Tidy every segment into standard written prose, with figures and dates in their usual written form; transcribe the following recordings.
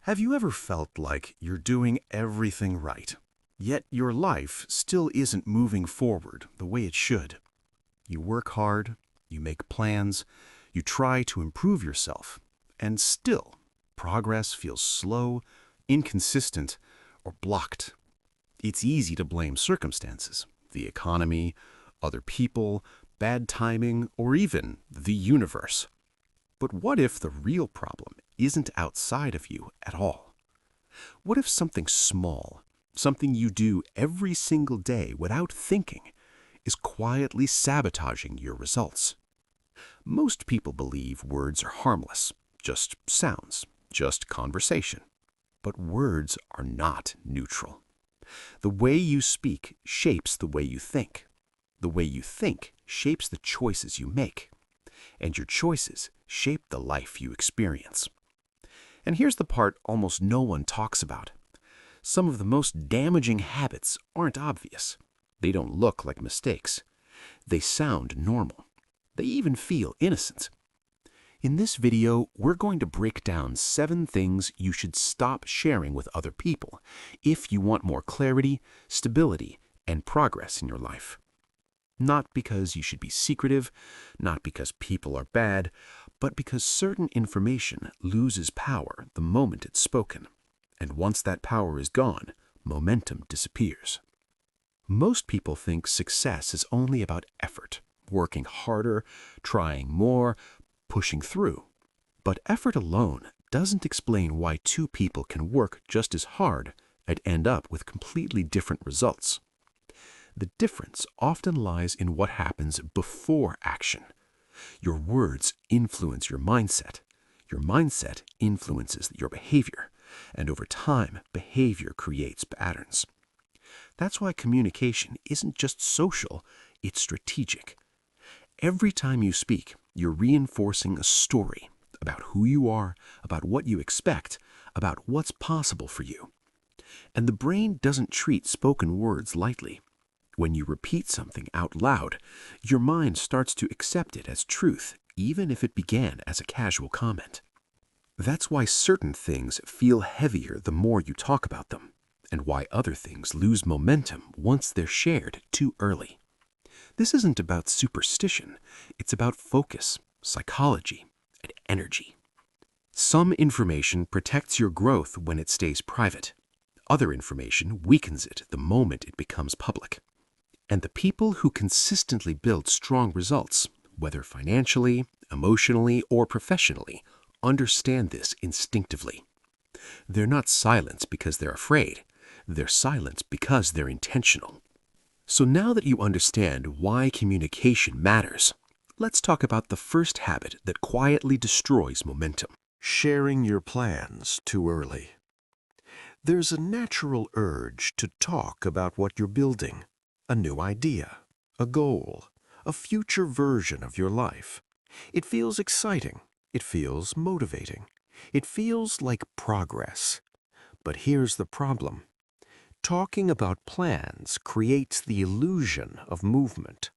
Have you ever felt like you're doing everything right, yet your life still isn't moving forward the way it should? You work hard, you make plans, you try to improve yourself, and still, progress feels slow, inconsistent, or blocked. It's easy to blame circumstances, the economy, other people, bad timing, or even the universe. But what if the real problem isn't outside of you at all? What if something small, something you do every single day without thinking, is quietly sabotaging your results? Most people believe words are harmless, just sounds, just conversation. But words are not neutral. The way you speak shapes the way you think. The way you think shapes the choices you make. And your choices shape the life you experience. And here's the part almost no one talks about. Some of the most damaging habits aren't obvious. They don't look like mistakes. They sound normal. They even feel innocent. In this video, we're going to break down 7 things you should stop sharing with other people if you want more clarity, stability, and progress in your life. Not because you should be secretive, not because people are bad, but because certain information loses power the moment it's spoken. And once that power is gone, momentum disappears. Most people think success is only about effort, working harder, trying more, pushing through. But effort alone doesn't explain why 2 people can work just as hard and end up with completely different results. The difference often lies in what happens before action. Your words influence your mindset. Your mindset influences your behavior. And over time, behavior creates patterns. That's why communication isn't just social, it's strategic. Every time you speak, you're reinforcing a story about who you are, about what you expect, about what's possible for you. And the brain doesn't treat spoken words lightly. When you repeat something out loud, your mind starts to accept it as truth, even if it began as a casual comment. That's why certain things feel heavier the more you talk about them, and why other things lose momentum once they're shared too early. This isn't about superstition, it's about focus, psychology, and energy. Some information protects your growth when it stays private. Other information weakens it the moment it becomes public. And the people who consistently build strong results, whether financially, emotionally, or professionally, understand this instinctively. They're not silent because they're afraid. They're silent because they're intentional. So now that you understand why communication matters, let's talk about the first habit that quietly destroys momentum. Sharing your plans too early. There's a natural urge to talk about what you're building. A new idea, a goal, a future version of your life. It feels exciting. It feels motivating. It feels like progress. But here's the problem. Talking about plans creates the illusion of movement.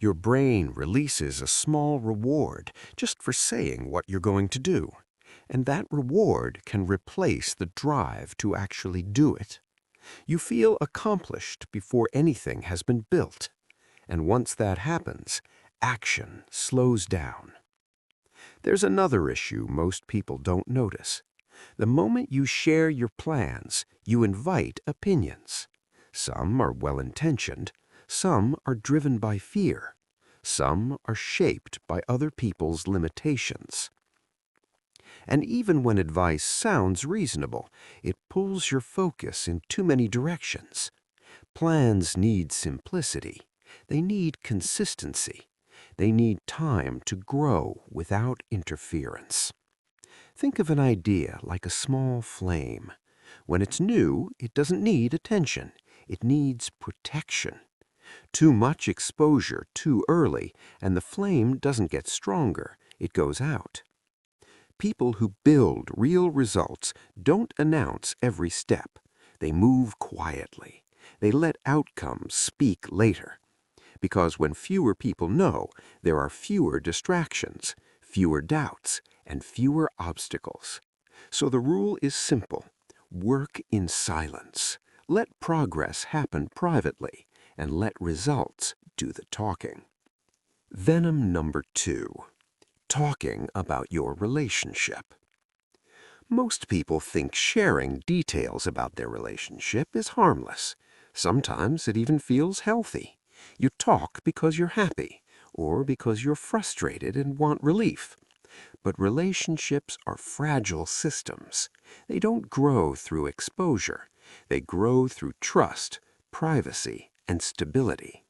Your brain releases a small reward just for saying what you're going to do, and that reward can replace the drive to actually do it. You feel accomplished before anything has been built, and once that happens, action slows down. There's another issue most people don't notice. The moment you share your plans, you invite opinions. Some are well-intentioned, some are driven by fear, some are shaped by other people's limitations. And even when advice sounds reasonable, it pulls your focus in too many directions. Plans need simplicity. They need consistency. They need time to grow without interference. Think of an idea like a small flame. When it's new, it doesn't need attention. It needs protection. Too much exposure too early, and the flame doesn't get stronger. It goes out. People who build real results don't announce every step. They move quietly. They let outcomes speak later. Because when fewer people know, there are fewer distractions, fewer doubts, and fewer obstacles. So the rule is simple. Work in silence. Let progress happen privately, and let results do the talking. Venom number 2. Talking about your relationship. Most people think sharing details about their relationship is harmless. Sometimes it even feels healthy. You talk because you're happy, or because you're frustrated and want relief. But relationships are fragile systems. They don't grow through exposure. They grow through trust, privacy, and stability.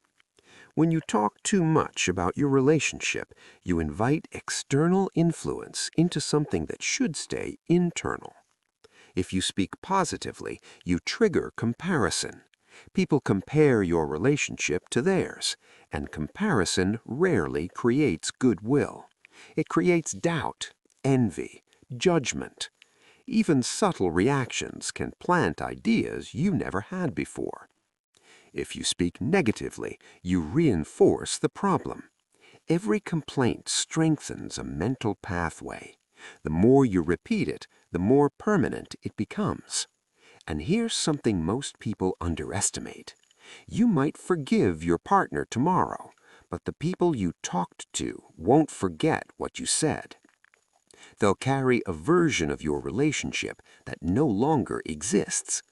When you talk too much about your relationship, you invite external influence into something that should stay internal. If you speak positively, you trigger comparison. People compare your relationship to theirs, and comparison rarely creates goodwill. It creates doubt, envy, judgment. Even subtle reactions can plant ideas you never had before. If you speak negatively, you reinforce the problem. Every complaint strengthens a mental pathway. The more you repeat it, the more permanent it becomes. And here's something most people underestimate. You might forgive your partner tomorrow, but the people you talked to won't forget what you said. They'll carry a version of your relationship that no longer exists.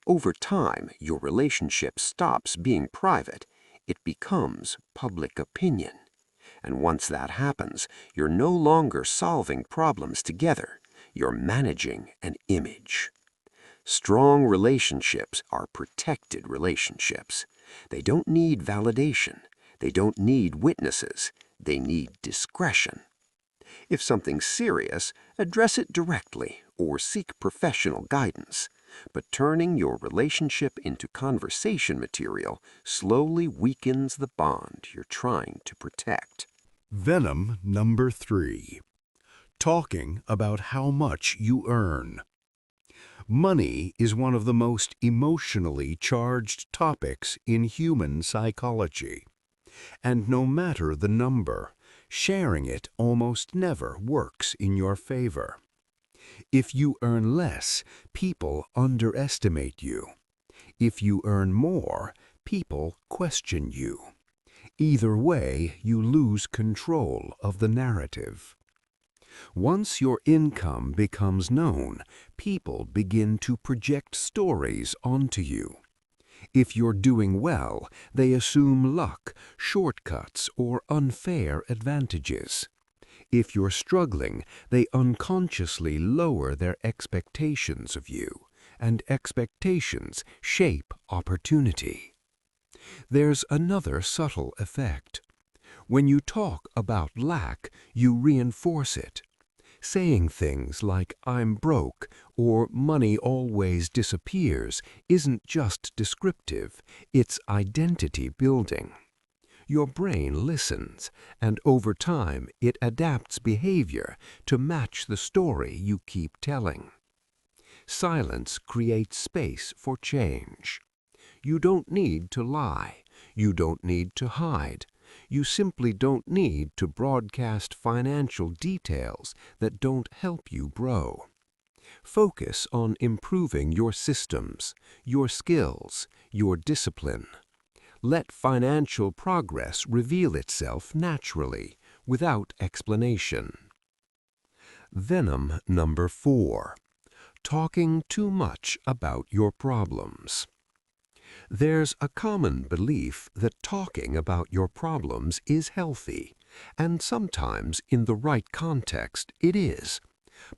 Over time, your relationship stops being private. It becomes public opinion. And once that happens, you're no longer solving problems together. You're managing an image. Strong relationships are protected relationships. They don't need validation. They don't need witnesses. They need discretion. If something's serious, address it directly or seek professional guidance. But turning your relationship into conversation material slowly weakens the bond you're trying to protect. Venom number 3. Talking about how much you earn. Money is one of the most emotionally charged topics in human psychology. And no matter the number, sharing it almost never works in your favor. If you earn less, people underestimate you. If you earn more, people question you. Either way, you lose control of the narrative. Once your income becomes known, people begin to project stories onto you. If you're doing well, they assume luck, shortcuts, or unfair advantages. If you're struggling, they unconsciously lower their expectations of you, and expectations shape opportunity. There's another subtle effect. When you talk about lack, you reinforce it. Saying things like, "I'm broke," or "money always disappears," isn't just descriptive, it's identity building. Your brain listens, and over time it adapts behavior to match the story you keep telling. Silence creates space for change. You don't need to lie. You don't need to hide. You simply don't need to broadcast financial details that don't help you grow. Focus on improving your systems, your skills, your discipline. Let financial progress reveal itself naturally, without explanation. Venom number 4. Talking too much about your problems. There's a common belief that talking about your problems is healthy, and sometimes in the right context it is.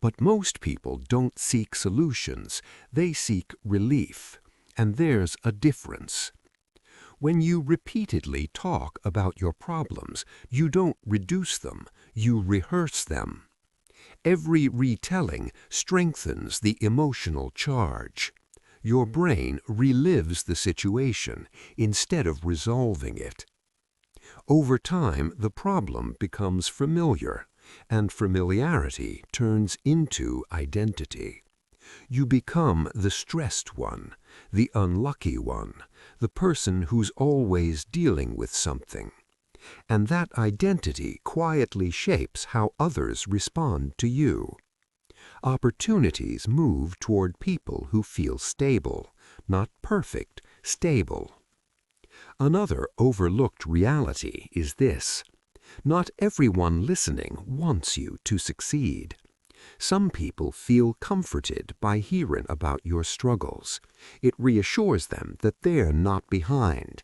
But most people don't seek solutions, they seek relief, and there's a difference. When you repeatedly talk about your problems, you don't reduce them, you rehearse them. Every retelling strengthens the emotional charge. Your brain relives the situation instead of resolving it. Over time, the problem becomes familiar, and familiarity turns into identity. You become the stressed one, the unlucky one, the person who's always dealing with something. And that identity quietly shapes how others respond to you. Opportunities move toward people who feel stable, not perfect, stable. Another overlooked reality is this: not everyone listening wants you to succeed. Some people feel comforted by hearing about your struggles. It reassures them that they're not behind.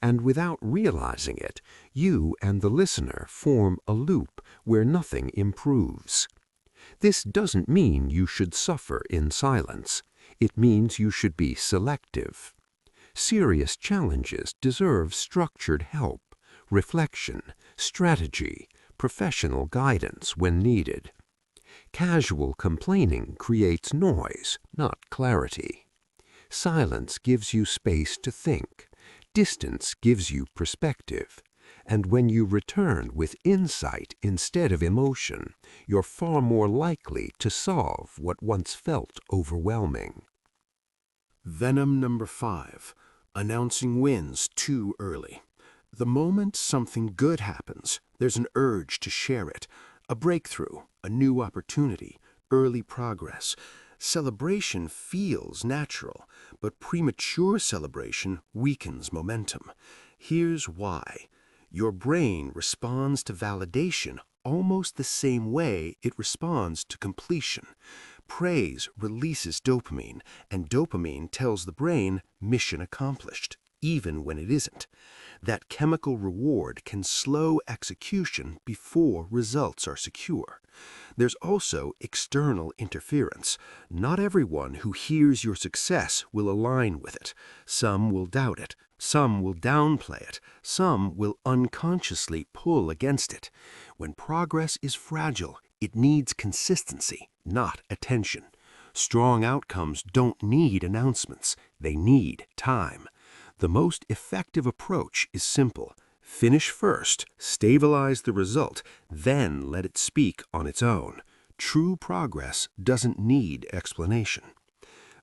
And without realizing it, you and the listener form a loop where nothing improves. This doesn't mean you should suffer in silence. It means you should be selective. Serious challenges deserve structured help, reflection, strategy, professional guidance when needed. Casual complaining creates noise, not clarity. Silence gives you space to think. Distance gives you perspective. And when you return with insight instead of emotion, you're far more likely to solve what once felt overwhelming. Venom number 5. Announcing wins too early. The moment something good happens, there's an urge to share it. A breakthrough, a new opportunity, early progress. Celebration feels natural, but premature celebration weakens momentum. Here's why. Your brain responds to validation almost the same way it responds to completion. Praise releases dopamine, and dopamine tells the brain mission accomplished, even when it isn't. That chemical reward can slow execution before results are secure. There's also external interference. Not everyone who hears your success will align with it. Some will doubt it. Some will downplay it. Some will unconsciously pull against it. When progress is fragile, it needs consistency, not attention. Strong outcomes don't need announcements. They need time. The most effective approach is simple. Finish first, stabilize the result, then let it speak on its own. True progress doesn't need explanation.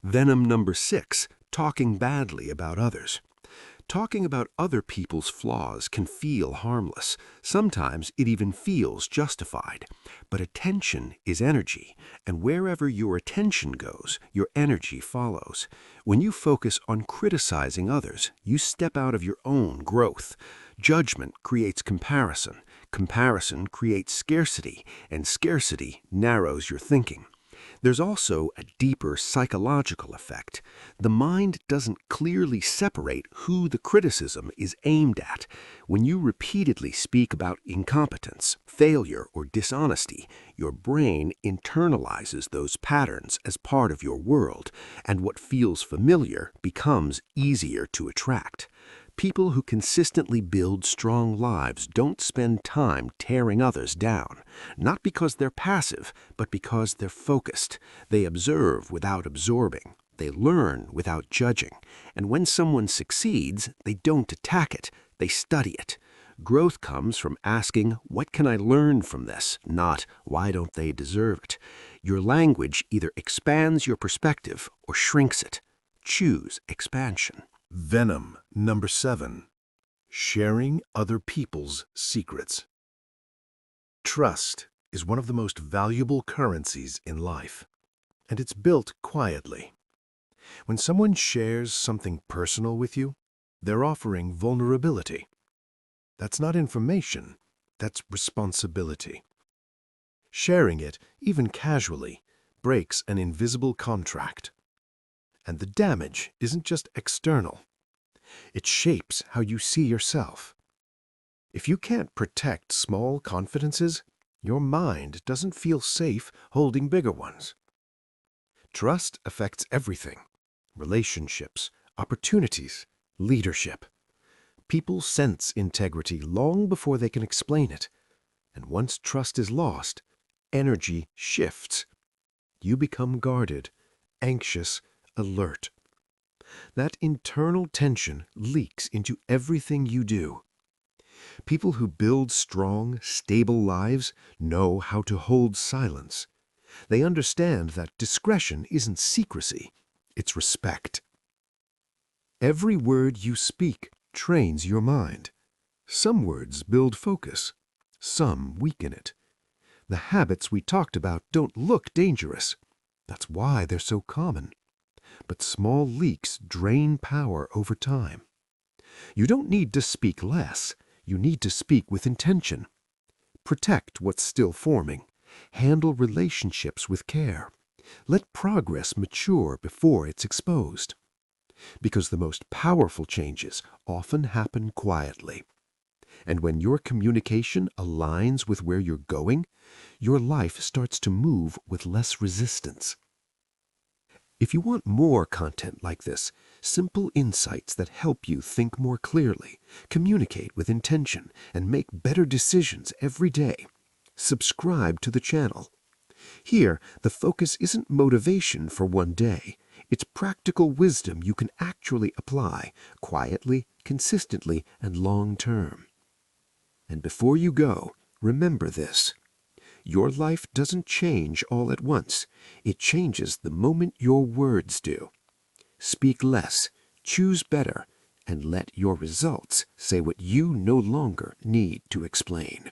Venom number 6, talking badly about others. Talking about other people's flaws can feel harmless. Sometimes it even feels justified. But attention is energy, and wherever your attention goes, your energy follows. When you focus on criticizing others, you step out of your own growth. Judgment creates comparison. Comparison creates scarcity, and scarcity narrows your thinking. There's also a deeper psychological effect. The mind doesn't clearly separate who the criticism is aimed at. When you repeatedly speak about incompetence, failure, or dishonesty, your brain internalizes those patterns as part of your world, and what feels familiar becomes easier to attract. People who consistently build strong lives don't spend time tearing others down, not because they're passive, but because they're focused. They observe without absorbing. They learn without judging. And when someone succeeds, they don't attack it. They study it. Growth comes from asking, what can I learn from this? Not, why don't they deserve it? Your language either expands your perspective or shrinks it. Choose expansion. Venom number 7. Sharing other people's secrets. Trust is one of the most valuable currencies in life, and it's built quietly. When someone shares something personal with you, they're offering vulnerability. That's not information, that's responsibility. Sharing it, even casually, breaks an invisible contract. And the damage isn't just external. It shapes how you see yourself. If you can't protect small confidences, your mind doesn't feel safe holding bigger ones. Trust affects everything: relationships, opportunities, leadership. People sense integrity long before they can explain it. And once trust is lost, energy shifts. You become guarded, anxious, alert. That internal tension leaks into everything you do. People who build strong, stable lives know how to hold silence. They understand that discretion isn't secrecy, it's respect. Every word you speak trains your mind. Some words build focus, some weaken it. The habits we talked about don't look dangerous. That's why they're so common. But small leaks drain power over time. You don't need to speak less. You need to speak with intention. Protect what's still forming. Handle relationships with care. Let progress mature before it's exposed. Because the most powerful changes often happen quietly. And when your communication aligns with where you're going, your life starts to move with less resistance. If you want more content like this, simple insights that help you think more clearly, communicate with intention, and make better decisions every day, subscribe to the channel. Here, the focus isn't motivation for one day. It's practical wisdom you can actually apply quietly, consistently, and long term. And before you go, remember this. Your life doesn't change all at once. It changes the moment your words do. Speak less, choose better, and let your results say what you no longer need to explain.